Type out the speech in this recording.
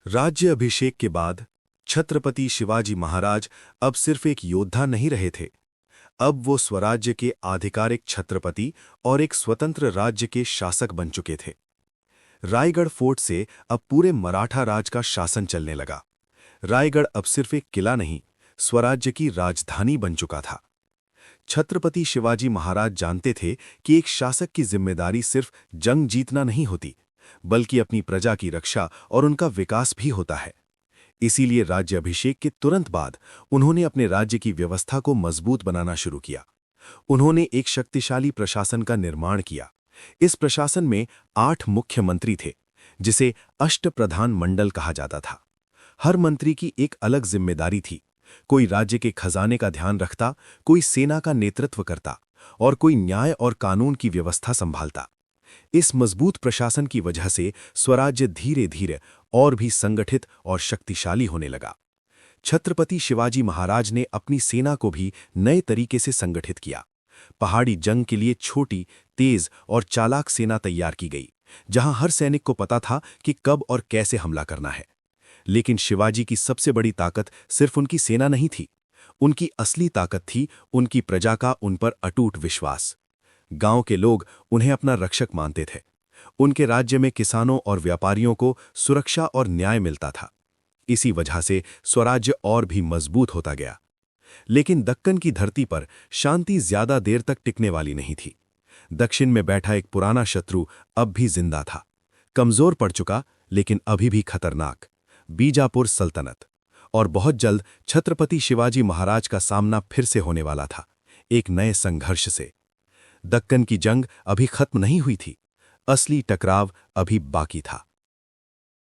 राज्य अभिषेक के बाद छत्रपति शिवाजी महाराज अब सिर्फ एक योद्धा नहीं रहे थे। अब वो स्वराज्य के आधिकारिक छत्रपति और एक स्वतंत्र राज्य के शासक बन चुके थे। रायगढ़ फोर्ट से अब पूरे मराठा राज का शासन चलने लगा। रायगढ़ अब सिर्फ एक किला नहीं, स्वराज्य की राजधानी बन चुका था। छत्रपति शिवाजी महाराज जानते थे कि एक शासक की जिम्मेदारी सिर्फ जंग जीतना नहीं होती, बल्कि अपनी प्रजा की रक्षा और उनका विकास भी होता है। इसीलिए राज्य अभिषेक के तुरंत बाद उन्होंने अपने राज्य की व्यवस्था को मजबूत बनाना शुरू किया। उन्होंने एक शक्तिशाली प्रशासन का निर्माण किया। इस प्रशासन में 8 मुख्यमंत्री थे, जिसे अष्टप्रधान मंडल कहा जाता था। हर मंत्री की एक अलग जिम्मेदारी थी। कोई राज्य के खजाने का ध्यान रखता, कोई सेना का नेतृत्व करता और कोई न्याय और कानून की व्यवस्था संभालता। इस मजबूत प्रशासन की वजह से स्वराज्य धीरे धीरे और भी संगठित और शक्तिशाली होने लगा। छत्रपति शिवाजी महाराज ने अपनी सेना को भी नए तरीके से संगठित किया। पहाड़ी जंग के लिए छोटी, तेज और चालाक सेना तैयार की गई, जहां हर सैनिक को पता था कि कब और कैसे हमला करना है। लेकिन शिवाजी की सबसे बड़ी ताकत सिर्फ उनकी सेना नहीं थी। उनकी असली ताकत थी उनकी प्रजा का उन पर अटूट विश्वास। गांव के लोग उन्हें अपना रक्षक मानते थे। उनके राज्य में किसानों और व्यापारियों को सुरक्षा और न्याय मिलता था। इसी वजह से स्वराज्य और भी मजबूत होता गया। लेकिन दक्कन की धरती पर शांति ज्यादा देर तक टिकने वाली नहीं थी। दक्षिण में बैठा एक पुराना शत्रु अब भी जिंदा था, कमजोर पड़ चुका लेकिन अभी भी खतरनाक, बीजापुर सल्तनत। और बहुत जल्द छत्रपति शिवाजी महाराज का सामना फिर से होने वाला था, एक नए संघर्ष से। दक्कन की जंग अभी खत्म नहीं हुई थी, असली टकराव अभी बाकी था।